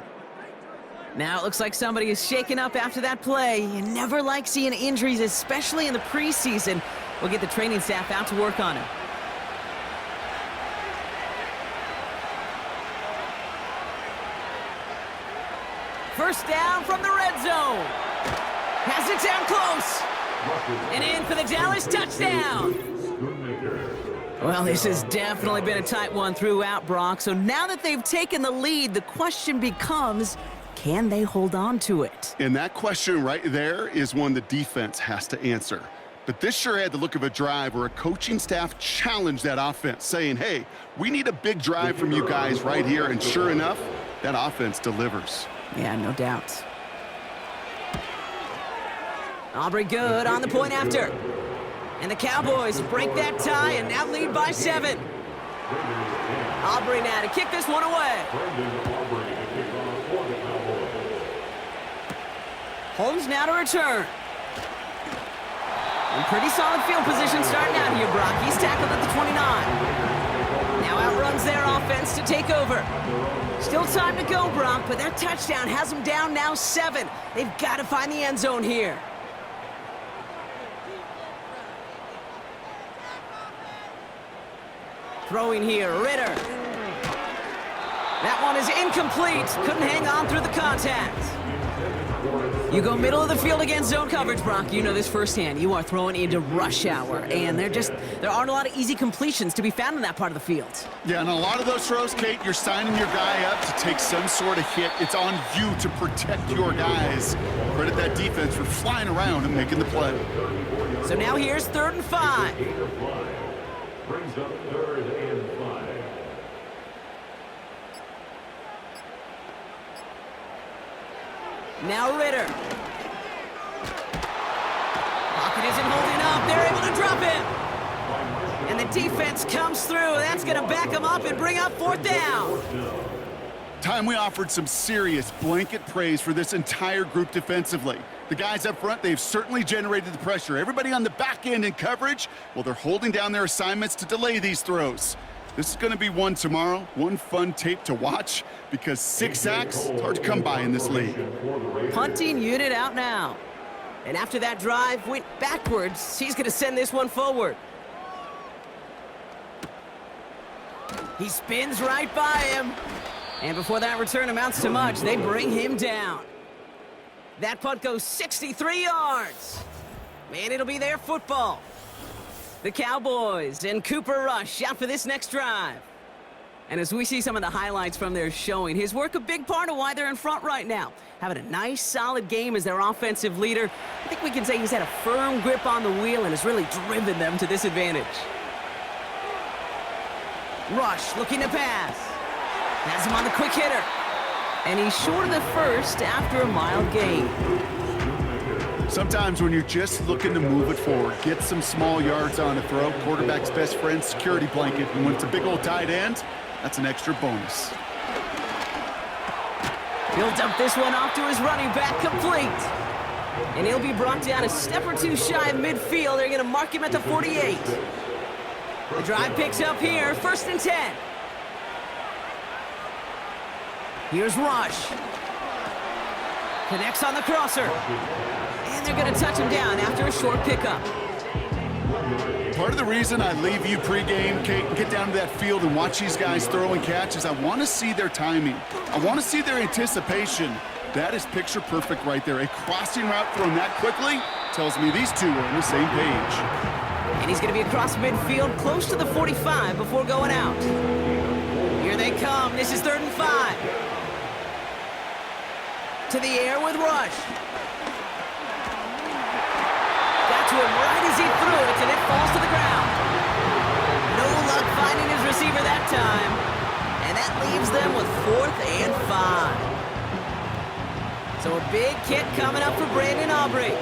Now it looks like somebody is shaken up after that play. You never like seeing injuries, especially in the preseason. We'll get the training staff out to work on him. First down from the red zone. Has it down close. And in for the Dallas touchdown. Well, this has definitely been a tight one throughout, Brock. So now that they've taken the lead, the question becomes, can they hold on to it? And that question right there is one the defense has to answer. But this sure had the look of a drive where a coaching staff challenged that offense, saying, hey, we need a big drive from you guys right here. And sure enough, that offense delivers. Yeah, no doubt. Aubrey good on the point after. And the Cowboys break that tie and now lead by 7. Aubrey now to kick this one away. Holmes now to return. And pretty solid field position starting out here, Brock. He's tackled at the 29. Now outruns their offense to take over. Still time to go, Brock, but that touchdown has them down now 7. They've got to find the end zone here. Throwing here, Ritter. That one is incomplete. Couldn't hang on through the contact. You go middle of the field against zone coverage, Brock. You know this firsthand. You are throwing into rush hour, and there aren't a lot of easy completions to be found in that part of the field. Yeah, and a lot of those throws, Kate, you're signing your guy up to take some sort of hit. It's on you to protect your guys. Credit that defense for flying around and making the play. So now here's 3rd and 5. Brings up 3rd and 5. Now Ritter. Pocket isn't holding up. They're able to drop him. And the defense comes through. That's going to back them up and bring up 4th down. Time we offered some serious blanket praise for this entire group defensively. The guys up front, they've certainly generated the pressure. Everybody on the back end in coverage, well, they're holding down their assignments to delay these throws. This is going to be one tomorrow, one fun tape to watch, because 6 sacks, it's hard to come by in this league. Punting unit out now. And after that drive went backwards, he's going to send this one forward. He spins right by him. And before that return amounts to much, they bring him down. That punt goes 63 yards. And it'll be their football. The Cowboys and Cooper Rush out for this next drive. And as we see some of the highlights from their showing, his work a big part of why they're in front right now. Having a nice, solid game as their offensive leader. I think we can say he's had a firm grip on the wheel and has really driven them to this advantage. Rush looking to pass. Has him on the quick hitter. And he's short of the first after a mild gain. Sometimes when you're just looking to move it forward, get some small yards on a throw, quarterback's best friend, security blanket. And when it's a big old tight end, that's an extra bonus. He'll dump this one off to his running back, complete. And he'll be brought down a step or two shy of midfield. They're going to mark him at the 48. The drive picks up here, 1st and 10. Here's Rush. Connects on the crosser. And they're going to touch him down after a short pickup. Part of the reason I leave you pregame, Kate, and get down to that field and watch these guys throw and catch is I want to see their timing. I want to see their anticipation. That is picture perfect right there. A crossing route thrown that quickly tells me these two are on the same page. And he's going to be across midfield, close to the 45 before going out. Here they come. This is 3rd and 5. To the air with Rush. To him right as he threw it, and it falls to the ground. No luck finding his receiver that time. And that leaves them with 4th and 5. So a big kick coming up for Brandon Aubrey.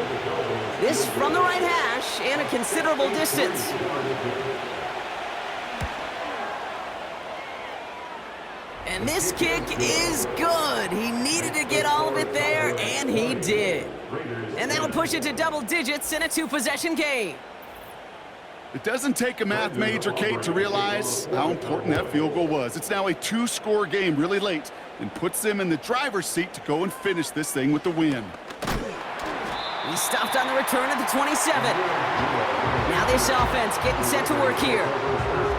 This from the right hash and a considerable distance. And this kick is good. He needed to get all of it there, and he did. And that'll push it to double digits in a 2-possession game. It doesn't take a math major, Kate, to realize how important that field goal was. It's now a 2-score game really late and puts them in the driver's seat to go and finish this thing with the win. He stopped on the return at the 27. Now this offense getting set to work here.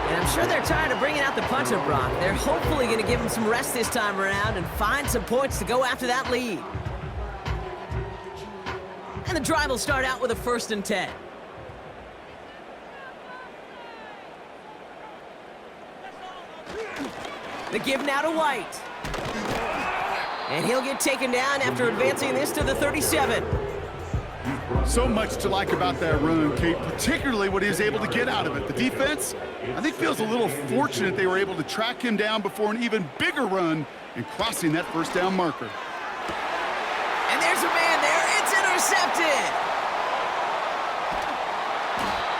And I'm sure they're tired of bringing out the puncher, Brock. They're hopefully going to give him some rest this time around and find some points to go after that lead. And the drive will start out with a 1st and 10. The give now to White. And he'll get taken down after advancing this to the 37. So much to like about that run, Kate, particularly what he was able to get out of it. The defense, I think, feels a little fortunate they were able to track him down before an even bigger run and crossing that 1st down marker. And there's a man there. It's intercepted.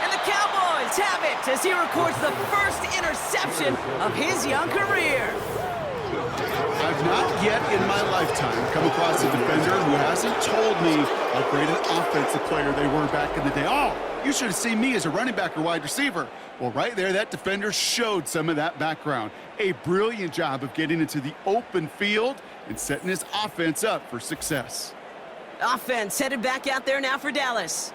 And the Cowboys have it as he records the 1st interception of his young career. I've not yet in my lifetime come across a defender who hasn't told me how great an offensive player they were back in the day. Oh, you should have seen me as a running back or wide receiver. Well, right there, that defender showed some of that background. A brilliant job of getting into the open field and setting his offense up for success. Offense headed back out there now for Dallas.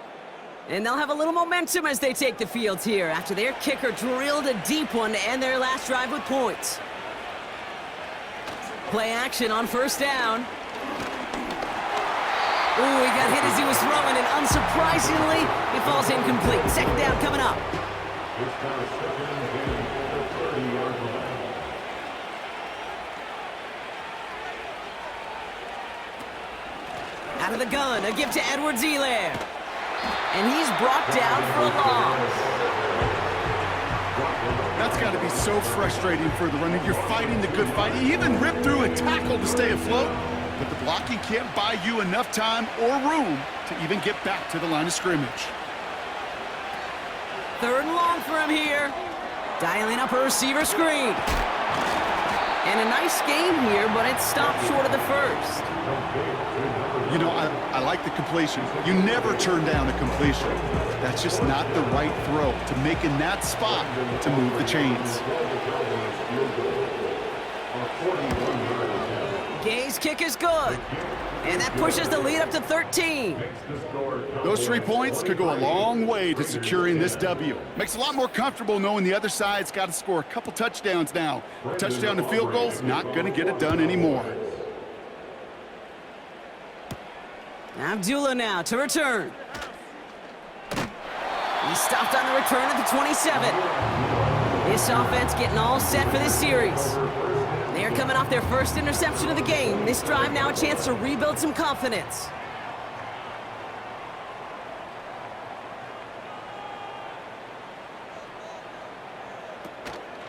And they'll have a little momentum as they take the field here after their kicker drilled a deep one to end their last drive with points. Play action on 1st down. Ooh, he got hit as he was throwing, and unsurprisingly, he falls incomplete. 2nd down coming up. Out of the gun, a give to Edwards-Helaire. And he's brought down for a loss. That's got to be so frustrating for the runner. You're fighting the good fight. You even rip through a tackle to stay afloat, but the blocking can't buy you enough time or room to even get back to the line of scrimmage. 3rd and long for him here. Dialing up a receiver screen. And a nice game here, but it stopped short of the 1st. You know, I like the completion. You never turn down a completion. That's just not the right throw to make in that spot to move the chains. Gay's kick is good. And that pushes the lead up to 13. Those 3 points could go a long way to securing this W. Makes it a lot more comfortable knowing the other side's got to score a couple touchdowns now. A touchdown to field goals, not going to get it done anymore. Abdullah now to return. He stopped on the return at the 27. This offense getting all set for this series. They are coming off their first interception of the game. This drive now a chance to rebuild some confidence.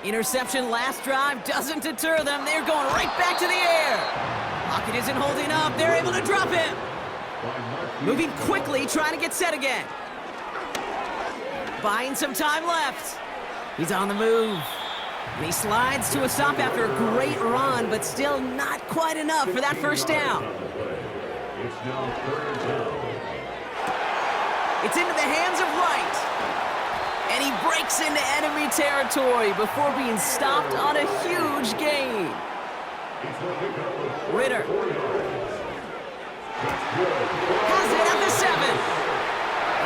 Interception last drive doesn't deter them. They're going right back to the air. Pocket isn't holding up. They're able to drop it. Moving quickly, trying to get set again. Buying some time left. He's on the move. And he slides to a stop after a great run, but still not quite enough for that first down. It's now 3rd down. It's into the hands of Wright. And he breaks into enemy territory before being stopped on a huge gain. Ritter has it at the 7.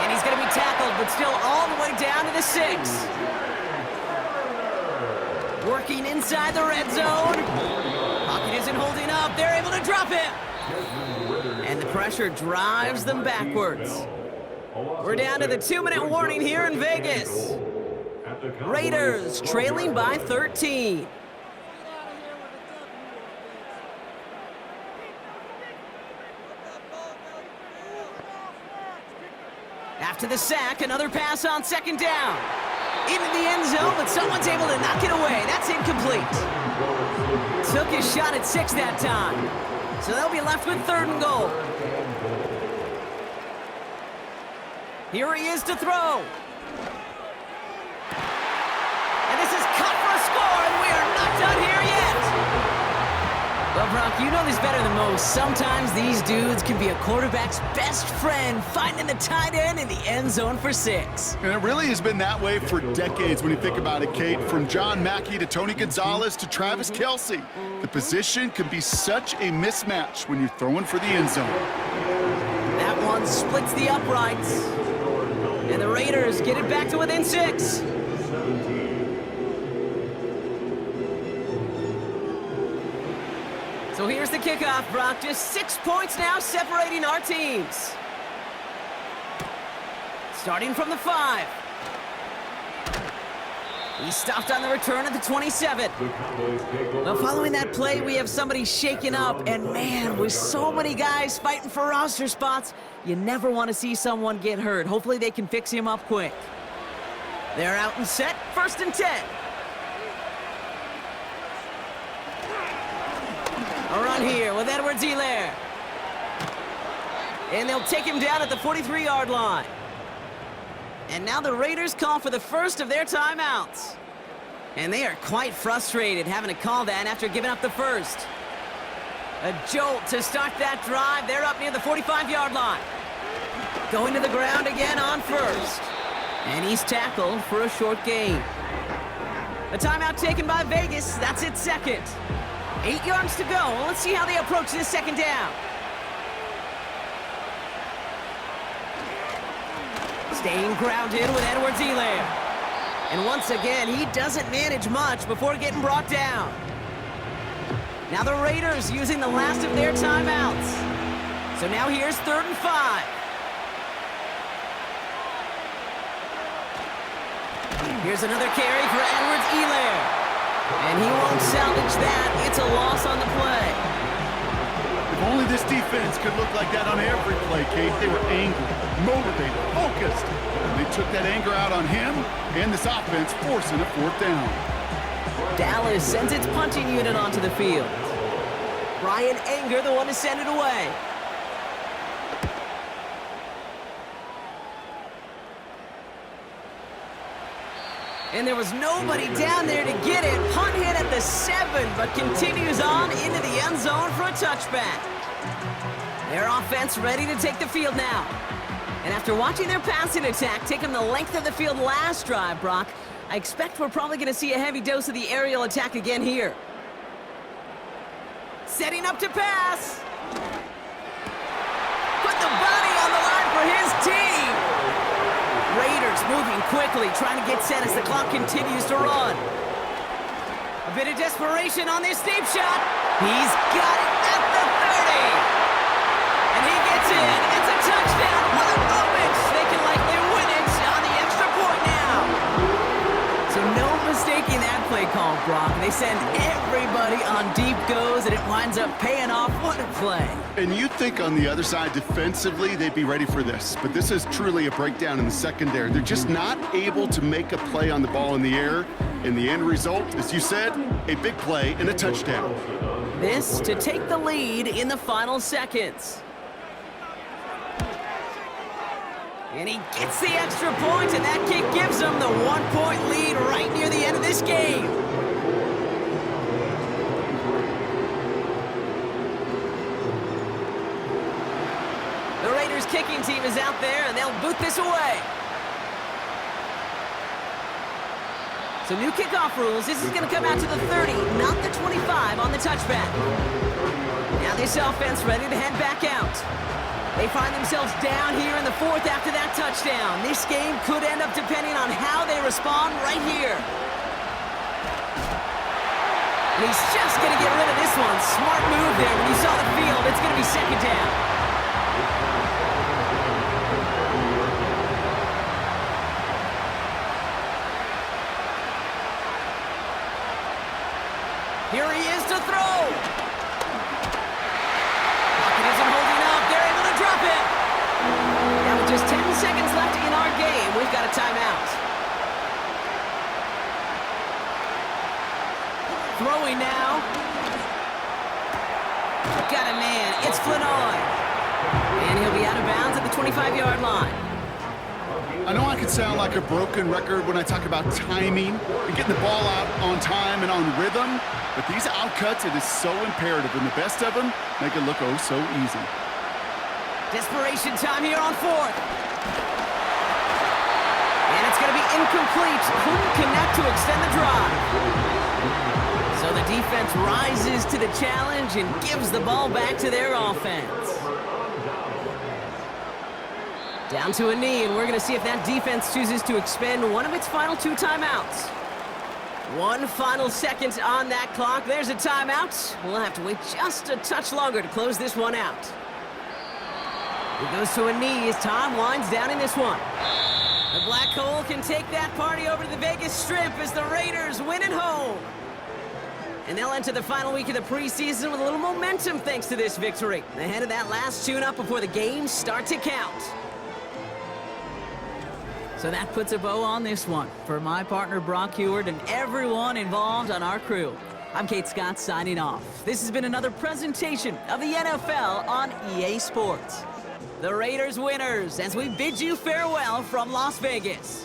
And he's going to be tackled, but still all the way down to the 6. Working inside the red zone. Pocket isn't holding up. They're able to drop it. And the pressure drives them backwards. We're down to the 2-minute warning here in Vegas. Raiders trailing by 13. After the sack, another pass on 2nd down. Into the end zone, but someone's able to knock it away. That's incomplete. Took his shot at 6 that time. So they'll be left with 3rd and goal. Here he is to throw. And this is cut for a score, and we are not done here yet. Well, Brock, you know this better than most. Sometimes these dudes can be a quarterback's best friend, finding the tight end in the end zone for 6. And it really has been that way for decades when you think about it, Kate. From John Mackey to Tony Gonzalez to Travis Kelce. The position can be such a mismatch when you're throwing for the end zone. That one splits the uprights. And the Raiders get it back to within 6. So here's the kickoff, Brock. Just 6 points now separating our teams. Starting from the 5. He stopped on the return at the 27. Now following that play, we have somebody shaken up. And man, with so many guys fighting for roster spots, you never want to see someone get hurt. Hopefully they can fix him up quick. They're out and set, 1st and 10. A run here with Edwards-Helaire. And they'll take him down at the 43-yard line. And now the Raiders call for the first of their timeouts. And they are quite frustrated having to call that after giving up the first. A jolt to start that drive. They're up near the 45-yard line. Going to the ground again on 1st. And he's tackled for a short gain. A timeout taken by Vegas. That's its 2nd. 8 yards to go. Well, let's see how they approach this 2nd down. Staying grounded with Edwards-Helaire. And once again, he doesn't manage much before getting brought down. Now the Raiders using the last of their timeouts. So now here's 3rd and 5. Here's another carry for Edwards-Helaire. And he won't salvage that. It's a loss on the play. If only this defense could look like that on every play, Kate. They were angry, motivated, focused. And they took that anger out on him and this offense, forcing a 4th down. Dallas sends its punting unit onto the field. Brian Anger, the one to send it away. And there was nobody down there to get it. Punt hit at the 7, but continues on into the end zone for a touchback. Their offense ready to take the field now. And after watching their passing attack take them the length of the field last drive, Brock, I expect we're probably going to see a heavy dose of the aerial attack again here. Setting up to pass. Put the body on the line for his team. Raiders moving quickly, trying to get set as the clock continues to run. A bit of desperation on this deep shot. He's got it at the 30. And he gets in. It's a touchdown. What a moment. They can likely win it on the extra point now. So no mistake Brock. They send everybody on deep goes, and it winds up paying off. What a play. And you'd think on the other side defensively they'd be ready for this, but this is truly a breakdown in the secondary. They're just not able to make a play on the ball in the air, and the end result, as you said, a big play and a touchdown. This to take the lead in the final seconds. And he gets the extra point, and that kick gives him the 1-point lead right near the end of this game. The Raiders kicking team is out there, and they'll boot this away. So new kickoff rules. This is going to come out to the 30, not the 25 on the touchback. Now this offense ready to head back out. They find themselves down here in the fourth after that touchdown. This game could end up depending on how they respond right here. And he's just going to get rid of this one. Smart move there. When you saw the field, it's going to be second down. Here he is to throw. Pocket isn't holding up. They're able to drop it. Now with just 10 seconds left in our game, we've got a timeout. Throwing now. Got a man. It's Flanoy. And he'll be out of bounds at the 25-yard line. I know I could sound like a broken record when I talk about timing and getting the ball out on time and on rhythm, but these outcuts, it is so imperative, and the best of them make it look oh so easy. Desperation time here on fourth. And it's going to be incomplete. Couldn't connect to extend the drive. So the defense rises to the challenge and gives the ball back to their offense. Down to a knee, and we're going to see if that defense chooses to expend one of its final 2 timeouts. 1 final second on that clock. There's a timeout. We'll have to wait just a touch longer to close this one out. It goes to a knee as time winds down in this one. The Black Hole can take that party over to the Vegas Strip as the Raiders win at home. And they'll enter the final week of the preseason with a little momentum thanks to this victory. Ahead of that last tune-up before the games start to count. So that puts a bow on this one. For my partner Brock Heward and everyone involved on our crew, I'm Kate Scott signing off. This has been another presentation of the NFL on EA Sports. The Raiders winners as we bid you farewell from Las Vegas.